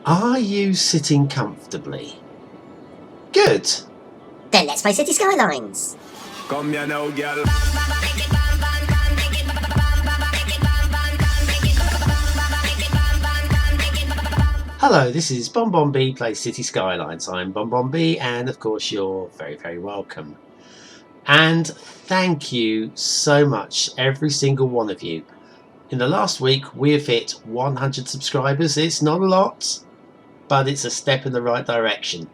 Are you sitting comfortably? Good. Then let's play Cities Skylines. Come here now, girl. Hello, this is Bonbon B plays Cities Skylines. I'm Bonbon B, and of course you're very, very welcome. And thank you so much, every single one of you. In the last week, we've hit 100 subscribers. It's not a lot, but it's a step in the right direction.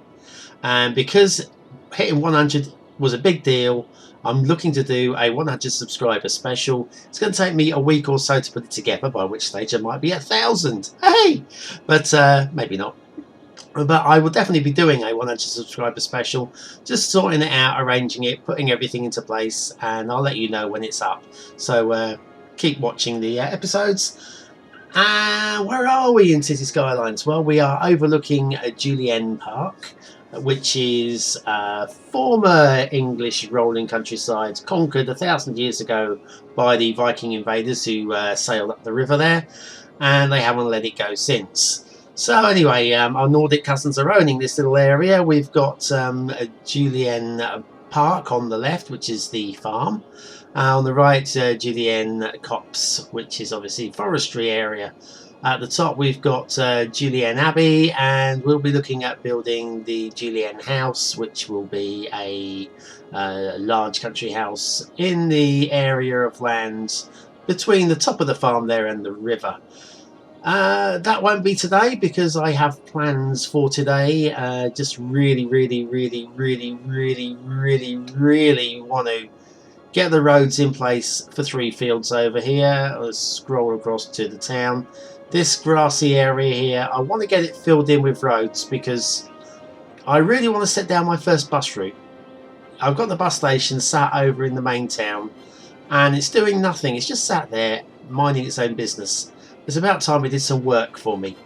And because hitting 100 was a big deal, I'm looking to do a 100 subscriber special. It's going to take me a week or so to put it together, by which stage I might be at 1,000. Hey! But maybe not. But I will definitely be doing a 100 subscriber special, just sorting it out, arranging it, putting everything into place, and I'll let you know when it's up. So keep watching the episodes. Where are we in Cities Skylines? Well, we are overlooking Julienne Park, which is former English rolling countryside, conquered 1,000 years ago by the Viking invaders who sailed up the river there, and they haven't let it go since. So anyway, our Nordic cousins are owning this little area. We've got Julienne Park on the left, which is the farm. On the right, Julienne Copse, which is obviously forestry area. At the top, we've got Julienne Abbey, and we'll be looking at building the Julienne House, which will be a large country house in the area of land between the top of the farm there and the river. That won't be today because I have plans for today. Just really want to get the roads in place for 3 fields over here. I'll scroll across to the town. This grassy area here, I want to get it filled in with roads because I really want to set down my first bus route. I've got the bus station sat over in the main town and it's doing nothing. It's just sat there minding its own business. It's about time it did some work for me.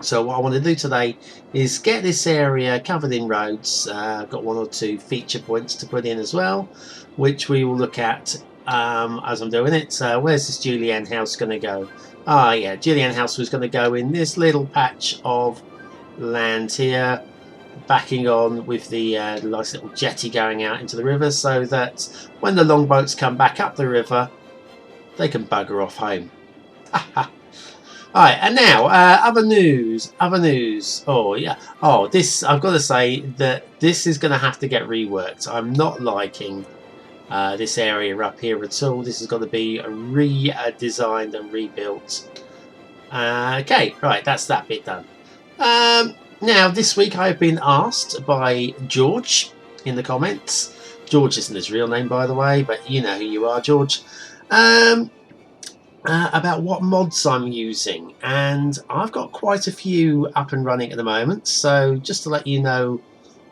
So what I want to do today is get this area covered in roads. I've got 1 or 2 feature points to put in as well, which we will look at as I'm doing it. Where's this Julienne house going to go? Ah, yeah, Julienne house was going to go in this little patch of land here, backing on with the nice little jetty going out into the river, so that when the longboats come back up the river, they can bugger off home. Alright, and now other news. Oh yeah, this, I've got to say that this is going to have to get reworked. I'm not liking this area up here at all. This has got to be redesigned and rebuilt. Okay, right, that's that bit done. Now this week I've been asked by George in the comments. George isn't his real name, by the way, but you know who you are, George. About what mods I'm using, and I've got quite a few up and running at the moment. So just to let you know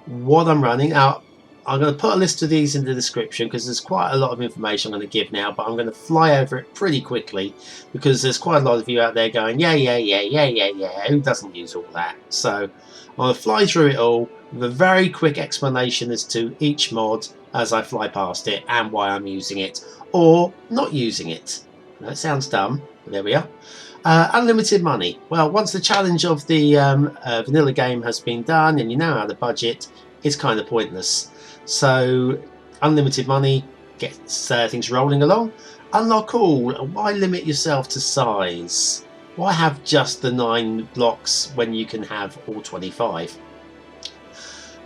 what I'm running out, I'm going to put a list of these in the description because there's quite a lot of information I'm going to give now, but I'm going to fly over it pretty quickly because there's quite a lot of you out there going, yeah, who doesn't use all that? So I'm going to fly through it all with a very quick explanation as to each mod as I fly past it and why I'm using it or not using it. That sounds dumb, but there we are. Unlimited money. Well, once the challenge of the vanilla game has been done and you know how to budget, it's kind of pointless. So, unlimited money gets things rolling along. Unlock all. Why limit yourself to size? Why have just the 9 blocks when you can have all 25?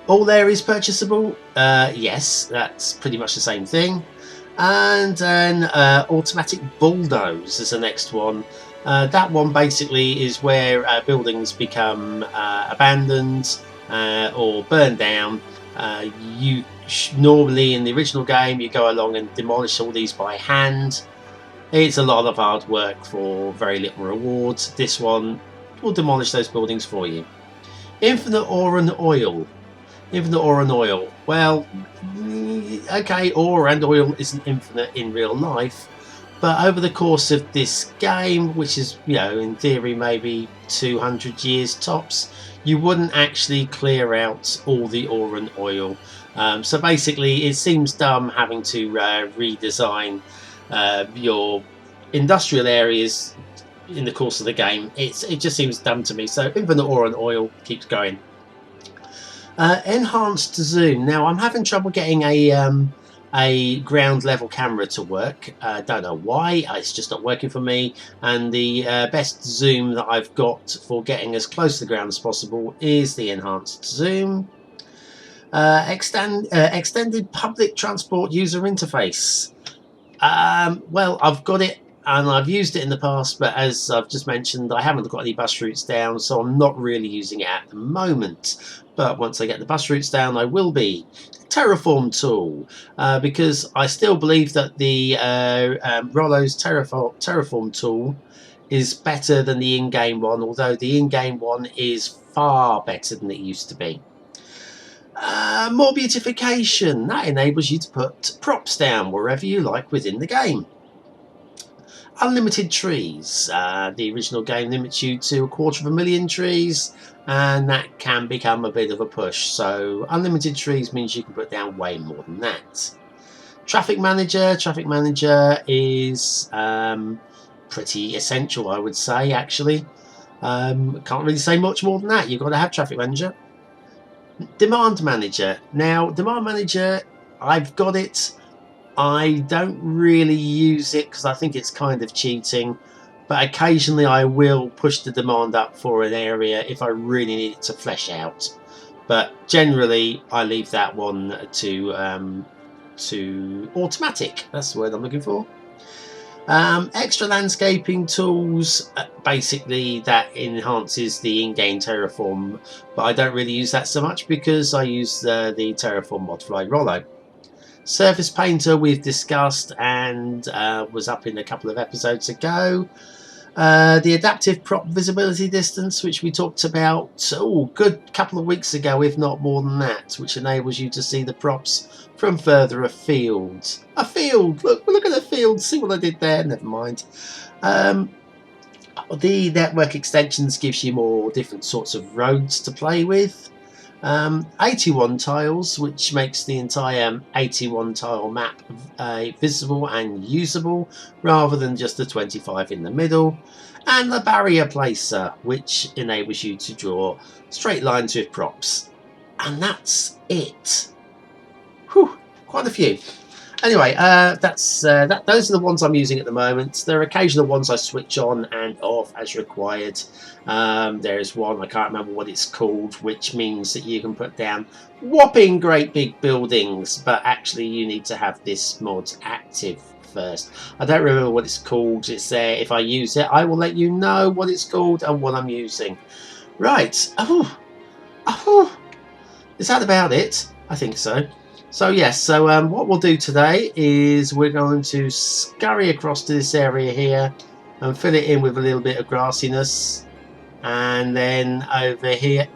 All areas purchasable? Yes, that's pretty much the same thing. And then automatic bulldoze is the next one. That one basically is where buildings become abandoned or burned down. Normally in the original game you go along and demolish all these by hand. It's a lot of hard work for very little rewards. This one will demolish those buildings for you. Infinite ore and oil. Infinite ore and oil. Well, okay, ore and oil isn't infinite in real life, but over the course of this game, which is, you know, in theory maybe 200 years tops, you wouldn't actually clear out all the ore and oil. So basically it seems dumb having to redesign your industrial areas in the course of the game. It just seems dumb to me. So infinite ore and oil keeps going. Enhanced zoom. Now I'm having trouble getting a ground level camera to work. Don't know why. It's just not working for me. And the best zoom that I've got for getting as close to the ground as possible is the enhanced zoom. Extended public transport user interface. Well, I've got it and I've used it in the past, but as I've just mentioned, I haven't got any bus routes down, so I'm not really using it at the moment. But once I get the bus routes down, I will be. Terraform Tool, because I still believe that the Rollo's Terraform Tool is better than the in-game one, although the in-game one is far better than it used to be. More beautification. That enables you to put props down wherever you like within the game. Unlimited trees. The original game limits you to 250,000 trees, and that can become a bit of a push. So unlimited trees means you can put down way more than that. Traffic manager. Traffic manager is pretty essential, I would say, actually. Can't really say much more than that. You've got to have traffic manager. Demand manager. Now, demand manager, I've got it. I don't really use it because I think it's kind of cheating, but occasionally I will push the demand up for an area if I really need it to flesh out. But generally, I leave that one to automatic. That's the word I'm looking for. Extra landscaping tools, basically that enhances the in-game Terraform, but I don't really use that so much because I use the Terraform Modified Rollo. Surface Painter we've discussed and was up in a couple of episodes ago. The adaptive prop visibility distance, which we talked about good couple of weeks ago, if not more than that, which enables you to see the props from further afield. A field! Look at the field, see what I did there? Never mind. The network extensions gives you more different sorts of roads to play with. 81 tiles, which makes the entire 81 tile map visible and usable rather than just the 25 in the middle, and the barrier placer, which enables you to draw straight lines with props. And that's it. Whew, quite a few. Anyway, those are the ones I'm using at the moment. There are occasional ones I switch on and off as required. There's one, I can't remember what it's called, which means that you can put down whopping great big buildings, but actually you need to have this mod active first. I don't remember what it's called. It's there. If I use it, I will let you know what it's called and what I'm using. Right. Is that about it? I think so. So yes, so what we'll do today is we're going to scurry across to this area here and fill it in with a little bit of grassiness. And then over here,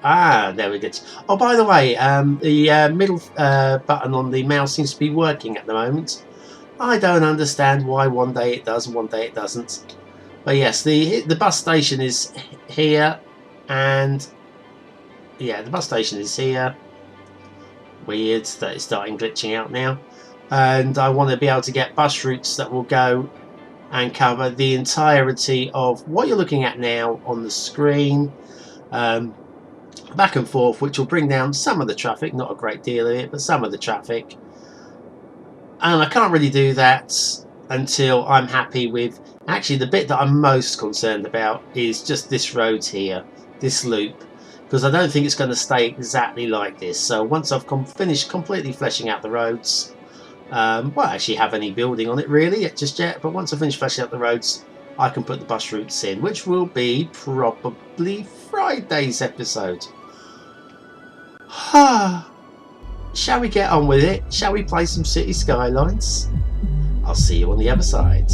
there we go. Oh, by the way, the middle button on the mouse seems to be working at the moment. I don't understand why one day it does and one day it doesn't. But yes, the bus station is here, and yeah, the bus station is here. Weird that it's starting glitching out now, and I want to be able to get bus routes that will go and cover the entirety of what you're looking at now on the screen, back and forth, which will bring down some of the traffic, not a great deal of it, but some of the traffic. And I can't really do that until I'm happy with, actually the bit that I'm most concerned about is just this road here, this loop, because I don't think it's going to stay exactly like this. So once I've finished completely fleshing out the roads, well, I actually have any building on it really just yet, but once I finish fleshing out the roads, I can put the bus routes in, which will be probably Friday's episode. Shall we get on with it? Shall we play some Cities Skylines? I'll see you on the other side.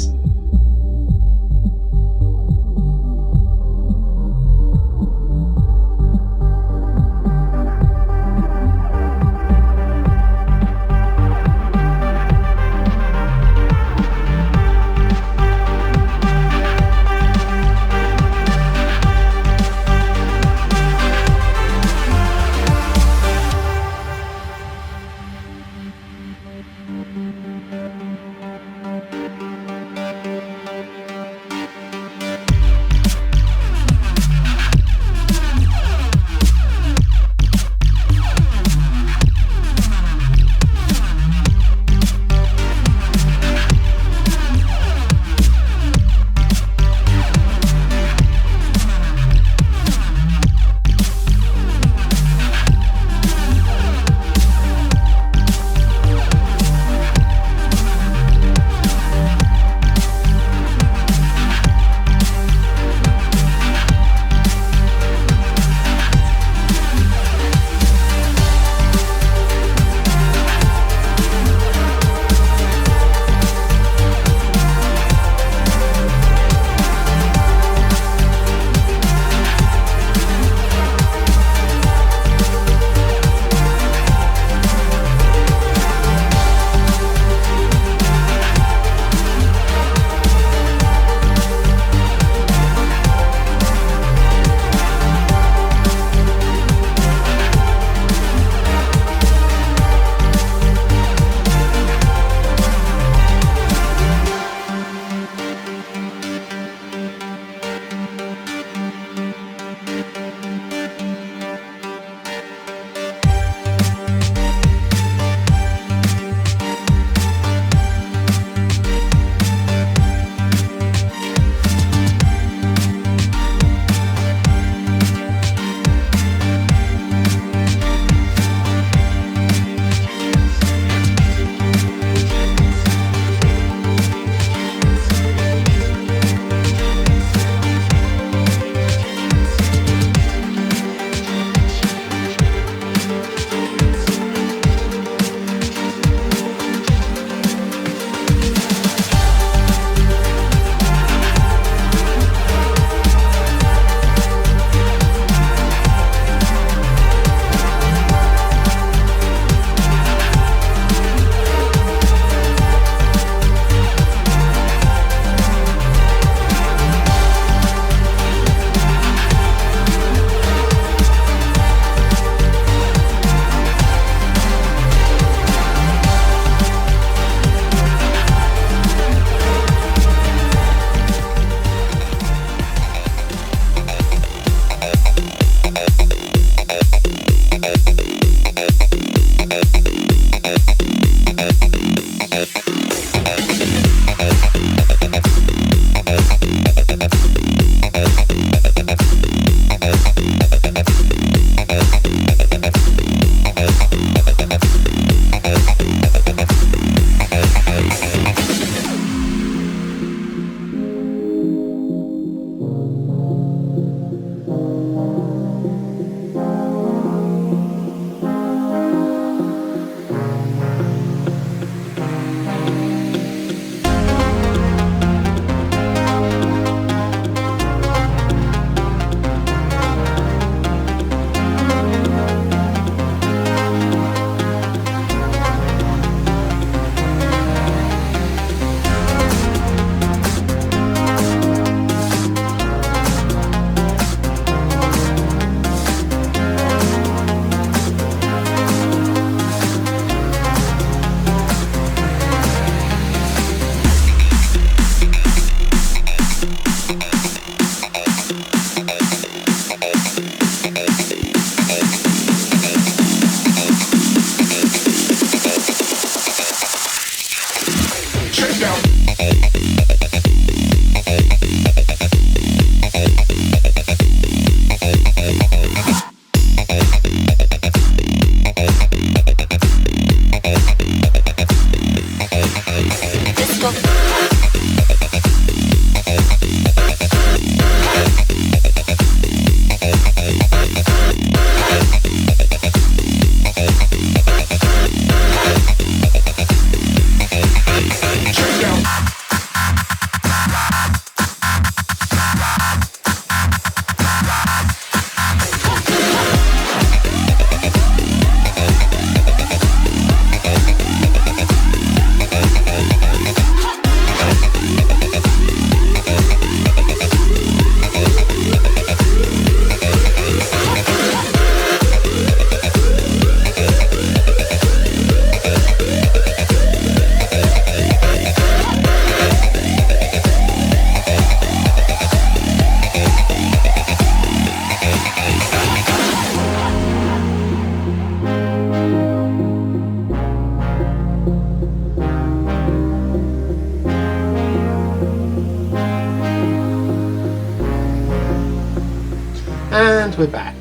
And we're back.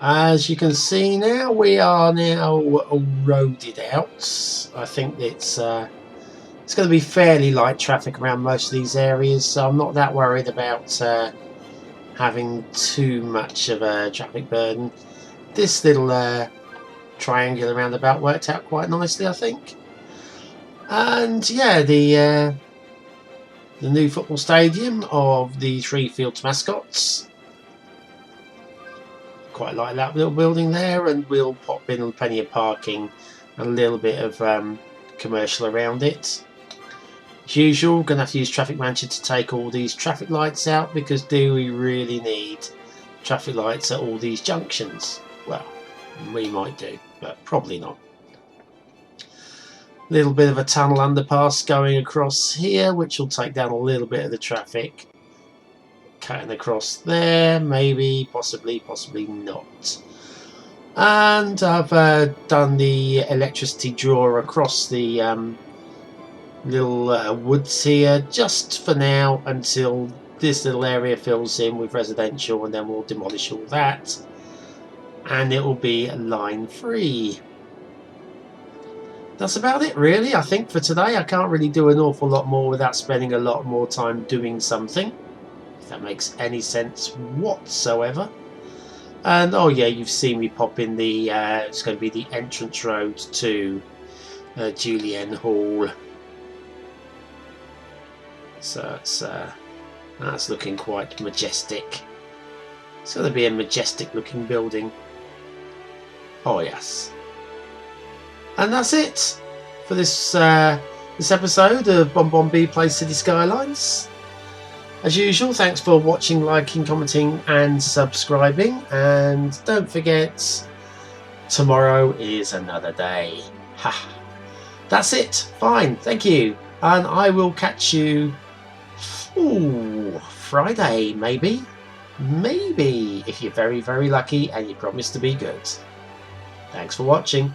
As you can see now, we are now roaded out. I think it's going to be fairly light traffic around most of these areas, so I'm not that worried about having too much of a traffic burden. This little triangular roundabout worked out quite nicely, I think. And yeah, the new football stadium of the 3 fields Mascots. Quite like that little building there, and we'll pop in plenty of parking and a little bit of commercial around it. As usual, going to have to use Traffic Manager to take all these traffic lights out, because do we really need traffic lights at all these junctions? Well, we might do, but probably not. Little bit of a tunnel underpass going across here, which will take down a little bit of the traffic. Cutting across there, maybe, possibly not. And I've done the electricity drawer across the little woods here, just for now, until this little area fills in with residential, and then we'll demolish all that, and it will be line free. That's about it, really, I think, for today. I can't really do an awful lot more without spending a lot more time doing something, if that makes any sense whatsoever. And oh yeah, you've seen me pop in the it's going to be the entrance road to Julienne Hall. So that's looking quite majestic. It's going to be a majestic looking building. Oh yes. And that's it for this this episode of BonBonB Plays City Skylines. As usual, thanks for watching, liking, commenting and subscribing. And don't forget, tomorrow is another day. Ha! That's it. Fine. Thank you. And I will catch you Friday, maybe. Maybe, if you're very, very lucky and you promise to be good. Thanks for watching.